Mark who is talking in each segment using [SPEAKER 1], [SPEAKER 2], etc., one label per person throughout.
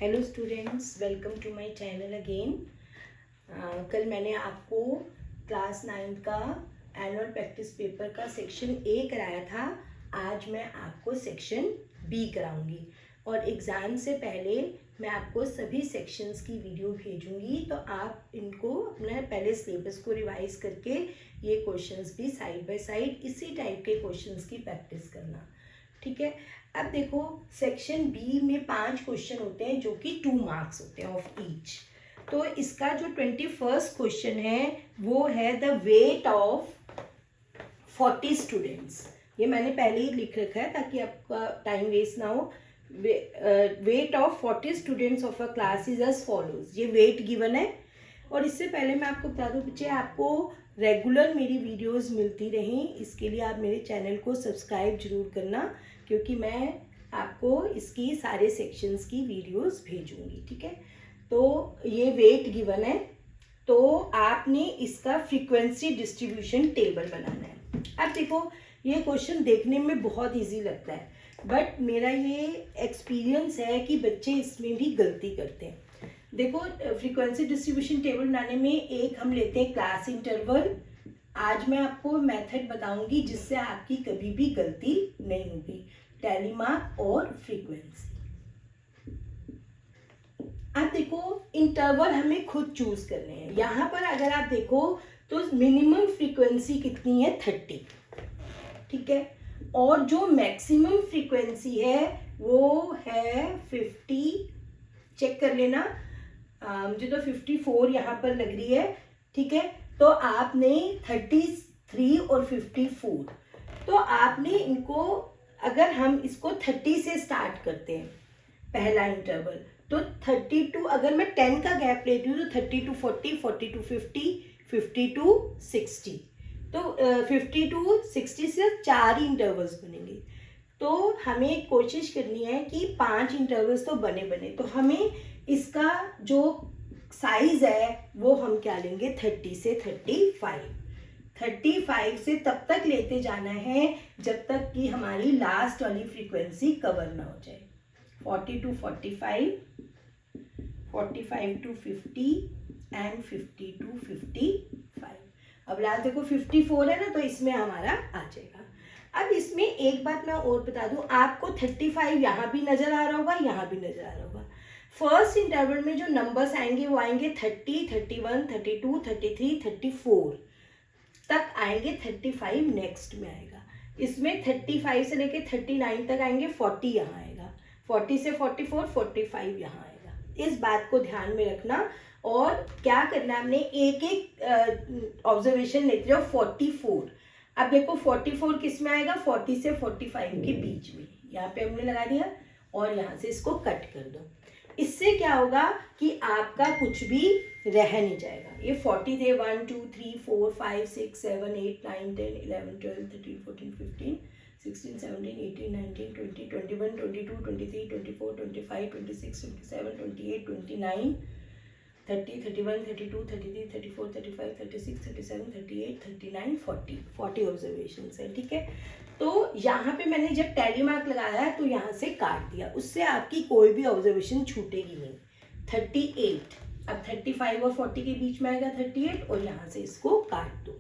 [SPEAKER 1] Hello students, welcome to my channel again. कल मैंने आपको क्लास 9 का एनुअल प्रैक्टिस पेपर का सेक्शन ए कराया था। आज मैं आपको सेक्शन बी कराऊंगी और एग्ज़ाम से पहले मैं आपको सभी सेक्शंस की वीडियो भेजूंगी, तो आप इनको अपना पहले सिलेबस को रिवाइज करके ये क्वेश्चंस भी साइड बाय साइड इसी टाइप के क्वेश्चंस की प्रैक्टिस करना, ठीक है। अब देखो, सेक्शन बी में 5 क्वेश्चन होते हैं जो कि 2 मार्क्स होते हैं ऑफ ईच। तो इसका जो 21st क्वेश्चन है वो है द वेट ऑफ 40 स्टूडेंट्स। ये मैंने पहले ही लिख रखा है ताकि आपका टाइम वेस्ट ना हो। Weight of 40 students of a class is as follows. ये वेट गिवन है। और इससे पहले मैं आपको बता दूं बच्चे, आपको रेगुलर मेरी वीडियोस मिलती रहें, इसके लिए आप मेरे चैनल को सब्सक्राइब जरूर करना, क्योंकि मैं आपको इसकी सारे सेक्शंस की वीडियोस भेजूंगी, ठीक है। तो ये वेट गिवन है, तो आपने इसका फ्रीक्वेंसी डिस्ट्रीब्यूशन टेबल बनाना है। अब देखो, ये क्वेश्चन देखने में बहुत इजी लगता है, बट मेरा ये एक्सपीरियंस है कि बच्चे इसमें भी गलती करते हैं। देखो, फ्रीक्वेंसी डिस्ट्रीब्यूशन टेबल बनाने में एक हम लेते हैं क्लास इंटरवल। आज मैं आपको मेथड बताऊंगी जिससे आपकी कभी भी गलती नहीं होगी। टैली मार्क और फ्रीक्वेंसी। अब देखो, इंटरवल हमें खुद चूज करने हैं। यहाँ पर अगर आप देखो तो मिनिमम फ्रीक्वेंसी कितनी है, 30, ठीक है। और जो मैक्सिमम फ्रीक्वेंसी है वो है 50। चेक कर लेना, मुझे तो 54 यहाँ पर लग रही है, ठीक है। तो आपने 33 और 54, तो आपने इनको, अगर हम इसको 30 से स्टार्ट करते हैं पहला इंटरवल, तो 32, अगर मैं 10 का गैप लेती हूँ तो 30 to 40, 40 to 50, 50 to 60, तो 50 to 60 से 4 इंटरवल्स बनेंगे। तो हमें कोशिश करनी है कि 5 इंटरवल्स तो बने। तो हमें इसका जो साइज है वो हम क्या लेंगे, 30 से 35। 35 से तब तक लेते जाना है जब तक कि हमारी लास्ट वाली फ्रीक्वेंसी कवर ना हो जाए। 40 to 45, 45 to 50 एंड 50 to 55। अब लास्ट देखो 54 है ना, तो इसमें हमारा आ जाएगा। अब इसमें एक बात मैं और बता दूं, आपको 35 यहाँ भी नजर आ रहा होगा, यहाँ भी नजर आ रहा होगा। फर्स्ट इंटरवल में जो नंबर्स आएंगे वो आएंगे 30, 31, 32, 33, 34 तक आएंगे। 35 नेक्स्ट में आएगा। इसमें 35 से लेके 39 तक आएंगे। 40 यहाँ आएगा, 40 से 44, 45 यहाँ आएगा। इस बात को ध्यान में रखना। और क्या करना है, हमने एक एक ऑब्जर्वेशन लेते जाओ। 44, अब देखो 44 किस में आएगा, 40 से 45 के बीच में। यहाँ पे हमने लगा दिया और यहाँ से इसको कट कर दो। इससे क्या होगा कि आपका कुछ भी रह नहीं जाएगा। ये 40 थे, 1 2 3 4 5 6 7 8 9 10 11 12 13 14 15 16 17 18 19 20 21 22 23 24 25 26 27 28 29 30 31 32 33 34 35 36 37 38 39 40 ऑब्जर्वेशन है, ठीक है। तो यहाँ पे मैंने जब टैली मार्क लगाया है तो यहाँ से काट दिया, उससे आपकी कोई भी ऑब्जर्वेशन छूटेगी नहीं। 38, अब 35 और 40 के बीच में आएगा 38, और यहाँ से इसको काट दो।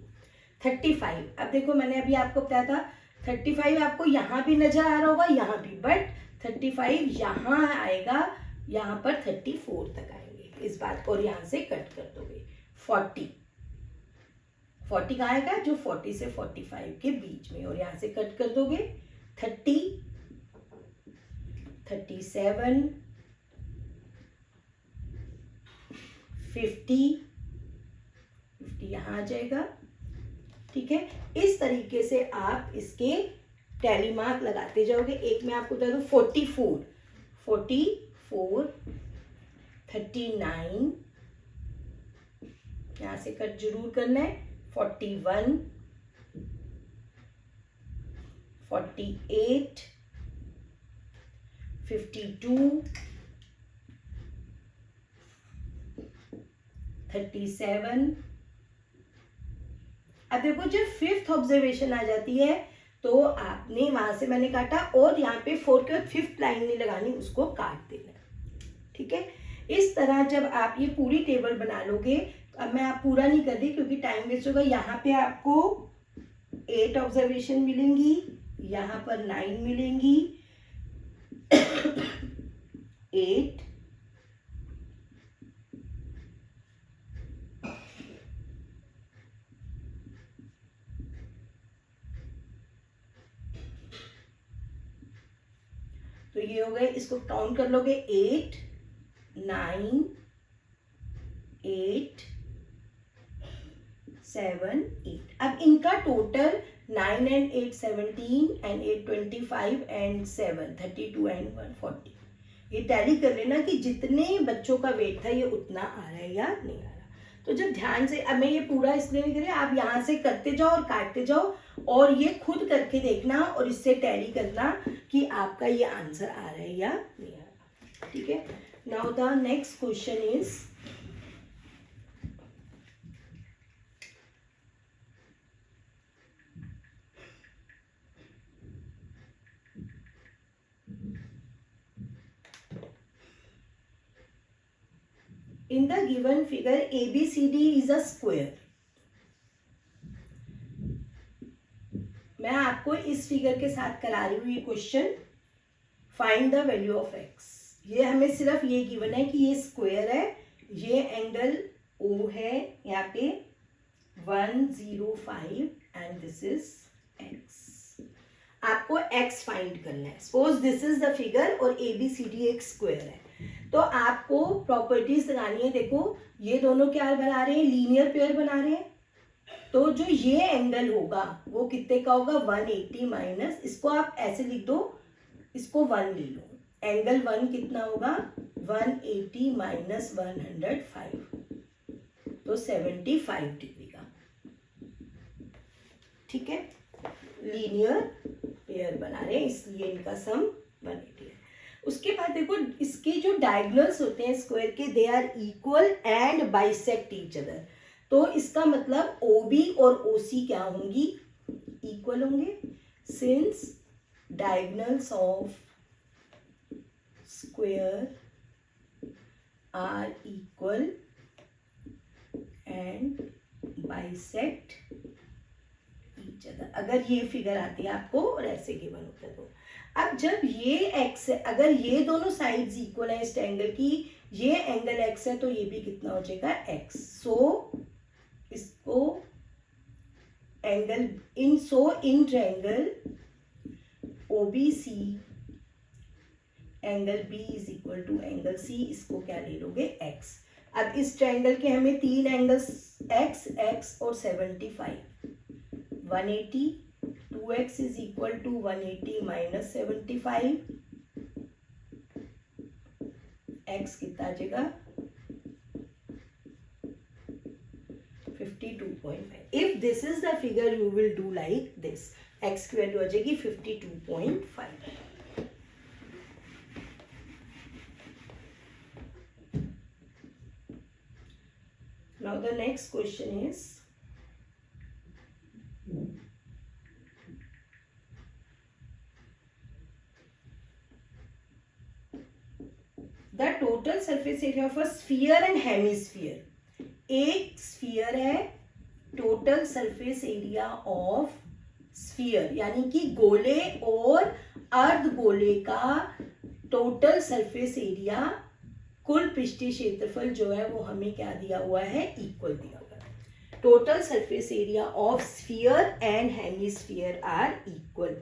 [SPEAKER 1] 35, अब देखो मैंने अभी आपको बताया था 35 आपको यहाँ भी नजर आ रहा होगा, यहाँ भी, बट 35 यहाँ आएगा, यहाँ पर 34 तक आएंगे इस बात, और यहाँ से कट कर दोगे। 40 कहाँ आएगा, जो 40 से 45 के बीच में, और यहाँ से कट कर दोगे। 30, 37, 50 यहाँ आ जाएगा, ठीक है। इस तरीके से आप इसके टैली मार्क लगाते जाओगे। एक मैं आपको बता दूं, 44, 39, यहाँ से कट जरूर करना है। 41, 48, 52, 37। अब देखो, जब 5th ऑब्जर्वेशन आ जाती है तो आपने वहां से मैंने काटा, और यहाँ पे 4 के बाद 5th लाइन नहीं लगानी, उसको काट देना, ठीक है। इस तरह जब आप ये पूरी टेबल बना लोगे, अब मैं आप पूरा नहीं कर रही क्योंकि टाइम वेस्ट होगा, यहाँ पे आपको 8 ऑब्जर्वेशन मिलेंगी, यहाँ पर 9 मिलेंगी 8 तो ये हो गए, इसको काउंट कर लोगे 8 9 8 7 8। अब इनका total 9 and 8 17 and 8 25 and 7 32 and 1 40। ये टैली कर लेना कि जितने बच्चों का वेट था ये उतना आ रहा है या नहीं आ रहा। तो जब ध्यान से, अब मैं ये पूरा इसलिए नहीं कर रही, आप यहाँ से करते जाओ और काटते जाओ और ये खुद करके देखना और इससे टैली करना कि आपका ये आंसर आ रहा है या नहीं आ रहा। ठीक है। Now the next question is, in the given figure ABCD is a square। मैं आपको इस फिगर के साथ करा रही हूँ ये question. Find the value of x। ये हमें सिर्फ ये गिवन है कि ये स्क्वायर है, ये एंगल O है यहाँ पे 105 एंड दिस इज x। आपको x फाइंड करना है। Suppose this is the figure और ABCD एक स्क्वायर है, तो आपको प्रॉपर्टीज लगानी है। देखो ये दोनों क्या बना रहे हैं, लीनियर पेयर बना रहे हैं। तो जो ये एंगल होगा वो कितने का होगा 180 माइनस, इसको आप ऐसे लिख दो, इसको 1 ले लो। एंगल 1 कितना होगा 180 माइनस 105, तो 75 डिग्री का। ठीक है, लीनियर पेयर बना रहे हैं इसलिए इनका सम 180 है। उसके बाद देखो इसके जो डायगोनल्स होते हैं स्क्वायर के, they are equal and bisect each other. तो इसका मतलब OB और OC क्या होंगी, इक्वल होंगे। Since diagonals of square are equal and bisect each other. अगर ये फिगर आती है आपको और ऐसे गिवन होता है तो, अब जब ये x है, अगर ये दोनों साइड्स इक्वल है इस ट्रायंगल की, ये एंगल x है तो ये भी कितना हो जाएगा x। सो इसको angle in triangle OBC angle B is equal to angle C, इसको क्या ले लोगे x। अब इस ट्रायंगल के हमें 3 एंगल्स x और 75, 180, 2x is equal to 180 minus 75, x कितना आ जाएगा 52.5। If this is the figure you will do like this, x की वैल्यू आ जाएगी 52.5। Now the next question is, the total surface area of a sphere and hemisphere। एक sphere है, total surface area of sphere यानी कि गोले और अर्ध गोले का टोटल सरफेस एरिया, कुल पृष्ठीय क्षेत्रफल जो है वो हमें क्या दिया हुआ है, इक्वल दिया हुआ है। Total surface area of sphere and hemisphere are equal.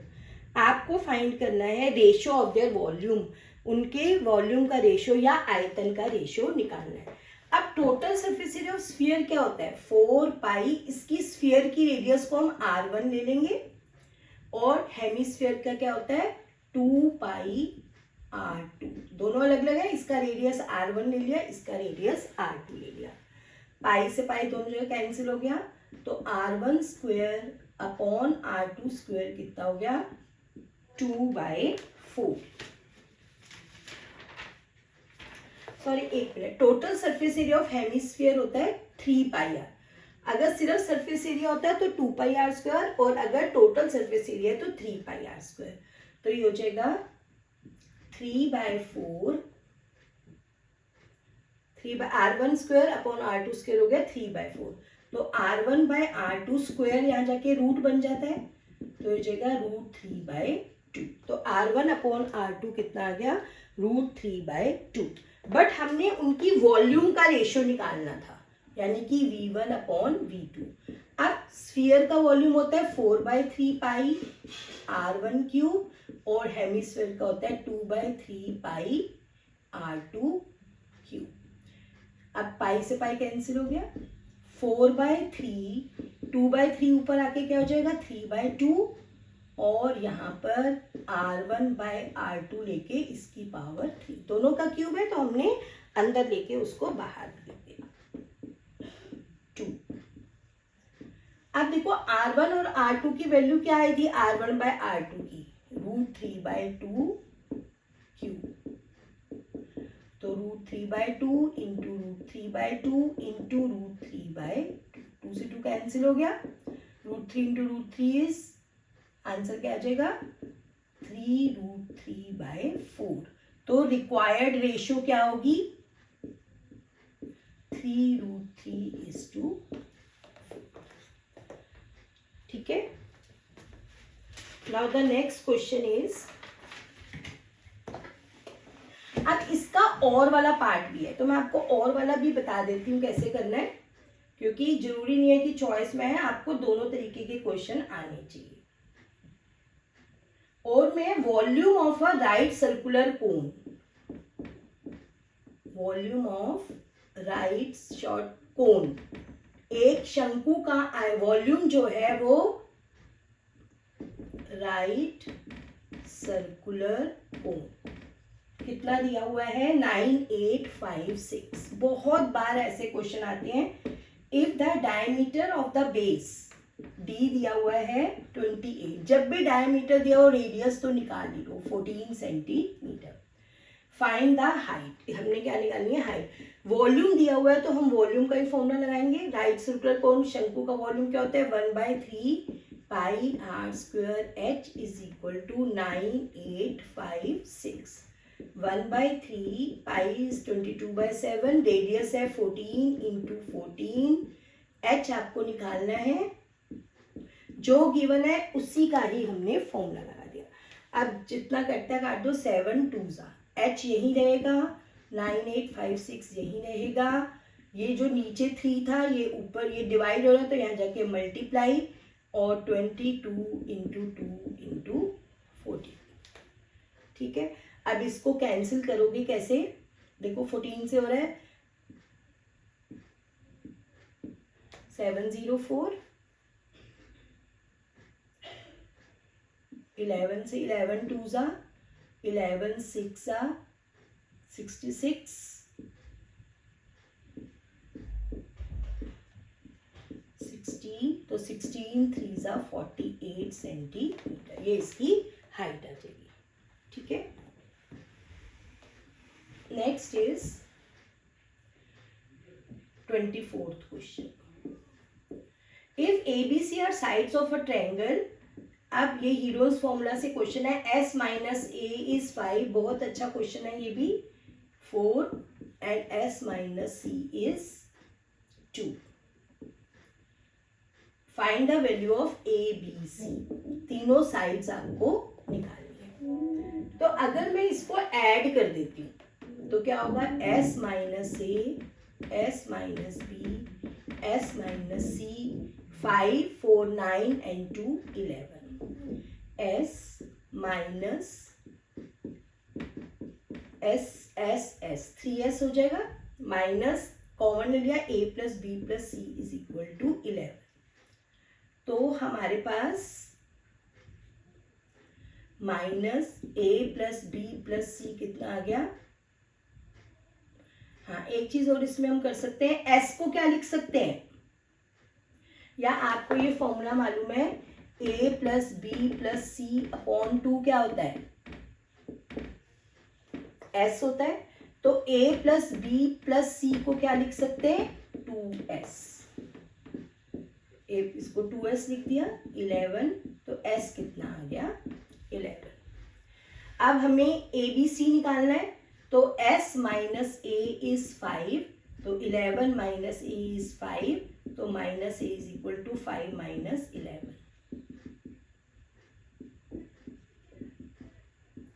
[SPEAKER 1] आपको फाइंड करना है रेशियो ऑफ देयर वॉल्यूम, उनके वॉल्यूम का रेशियो या आयतन का रेशियो निकालना है। अब total surface area of sphere क्या होता है 4 पाई, इसकी स्फीयर की रेडियस को हम R1 ले लेंगे, और हेमिस्फीयर का क्या होता है 2 पाई R2। दोनों अलग अलग है, इसका रेडियस R1 ले लिया, इसका रेडियस R2 ले लिया। पाई से पाई दोनों जगह कैंसिल हो गया, तो R1 square upon R2 square कितना हो गया 2/4। सॉरी एक minute, total surface area of hemisphere होता है 3 पाई आर। अगर सिर्फ सरफेस एरिया होता है तो 2 पाई आर स्क्वायर, और अगर टोटल सरफेस एरिया है तो 3 पाई आर स्क्वायर। तो ये हो जाएगा 3/4 R1 square upon R2 square हो गया 3/4। तो R1/R2 स्क्वायर यहाँ जाके रूट बन जाता है, तो हो जाएगा √3/2। तो R1 अपॉन R2 कितना आ गया, √3/2। बट हमने उनकी वॉल्यूम का रेशियो निकालना था, यानी कि V1 अपॉन V2। अब स्फीयर का वॉल्यूम होता है 4/3 पाई R1³ और हेमिस्फीयर का होता है 2/3 पाई R2³। अब पाई से पाई कैंसिल हो गया, 4/3, 2/3 ऊपर आके क्या हो जाएगा 3/2, और यहाँ पर R1/R2 लेके इसकी पावर 3, दोनों का क्यूब है तो हमने अंदर लेके उसको बाहर लिख दिया 2। अब देखो R1 और R2 की वैल्यू क्या आई थी, R1/R2 की √3/2 क्यूब, तो √3/2 इंटू √3/2 इंटू √3/2, 2 से 2 कैंसिल हो गया, √3 इंटू √3 इज, आंसर क्या आ जाएगा 3√3/4। तो रिक्वायर्ड रेशियो क्या होगी 3√3:4। ठीक है। Now the next question is, अब इसका और वाला पार्ट भी है, तो मैं आपको और वाला भी बता देती हूँ कैसे करना है, क्योंकि जरूरी नहीं है कि चॉइस में है, आपको दोनों तरीके के क्वेश्चन आने चाहिए। और मैं volume of a right circular cone, volume of right short cone, एक शंकु का वॉल्यूम जो है वो राइट सर्कुलर कोन कितना दिया हुआ है 9856। बहुत बार ऐसे क्वेश्चन आते हैं, if the diameter of the base D दिया हुआ है 28, जब भी डायमीटर दिया हो रेडियस तो निकाल ही लो 14 सेंटीमीटर। फाइंड द हाइट, हमने क्या निकालनी है हाइट। वॉल्यूम दिया हुआ है तो हम वॉल्यूम का ही फॉर्मूला लगाएंगे। राइट सर्कुलर कोन शंकु का वॉल्यूम क्या होता है 1/3 pi R² H is equal to 9856। 1/3 pi is 22/7, radius है 14 इंटू 14, H आपको निकालना है, जो गिवन है उसी का ही हमने फॉर्मूला लगा दिया। अब जितना कटता काट दो, 7 2 H यही रहेगा, 9856 यही रहेगा, ये जो नीचे 3 था ये ऊपर ये डिवाइड हो रहा है तो यहाँ जाके मल्टीप्लाई, और 22 इंटू 2 इंटू 14। ठीक है। अब इसको कैंसिल करोगे कैसे, देखो 14 से हो रहा है 704, 11 से 11 2 11 6 66, 16, तो 16 3 48 सेंटीमीटर, ये इसकी हाइट आ जाएगी। ठीक है। Next is 24th question, if ABC are sides of a triangle. अब ये हीरोज फॉर्मूला से क्वेश्चन है, S - A इज 5, बहुत अच्छा क्वेश्चन है ये भी, 4 and S - C is 2। Find the value of ABC, तीनों साइड्स आपको निकालनी है। तो अगर मैं इसको ऐड कर देती हूँ तो क्या होगा, S - A, S - B, S - C, 5 4 9 and 2 11, S minus S 3S हो जाएगा, माइनस कॉमन ले लिया A + B + C is equal to 11। तो हमारे पास माइनस A + B + C कितना आ गया। हाँ, एक चीज और इसमें हम कर सकते हैं, S को क्या लिख सकते हैं, या आपको ये फॉर्मूला मालूम है, A + B + C अपॉन 2 क्या होता है, S होता है। तो A + B + C को क्या लिख सकते हैं 2S, इसको 2S लिख दिया 11, तो S कितना आ गया 11। अब हमें ABC निकालना है, तो S - A इज 5, तो 11 माइनस ए इज 5, तो minus A is equal to 5 minus 11।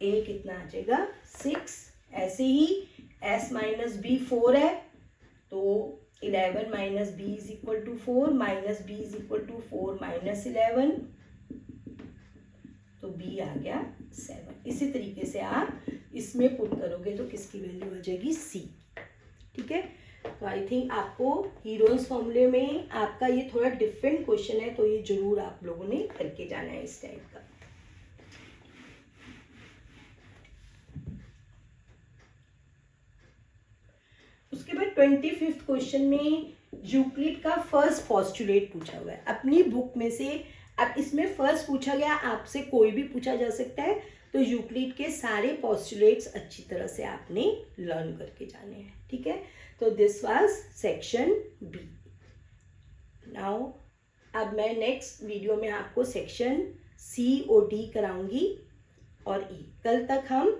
[SPEAKER 1] A कितना आ जाएगा 6। ऐसे ही एस माइनस बी 4 है, तो 11 minus B is equal to 4, minus B is equal to 4 minus 11, तो बी आ गया 7। इसी तरीके से आप इसमें पुट करोगे तो किसकी वैल्यू आ जाएगी सी। ठीक है, तो आई थिंक आपको हीरोन्स फॉर्मूले में आपका ये थोड़ा डिफरेंट क्वेश्चन है, तो ये जरूर आप लोगों ने करके जाना है इस टाइप का। उसके बाद 25th क्वेश्चन में यूक्लिड का फर्स्ट पोस्टुलेट पूछा हुआ है। अपनी बुक में से अब इसमें फर्स्ट पूछा गया, आपसे कोई भी पूछा जा सकता है, तो यूक्लिड के सारे पोस्टुलेट्स अच्छी तरह से आपने लर्न करके जाने हैं। ठीक है, तो this was section B. Now अब मैं नेक्स्ट वीडियो में आपको सेक्शन सी और डी कराऊंगी और ई। कल तक हम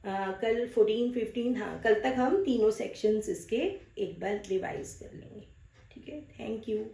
[SPEAKER 1] कल 14, 15, हाँ कल तक हम तीनों सेक्शंस इसके एक बार रिवाइज कर लेंगे। ठीक है, थैंक यू।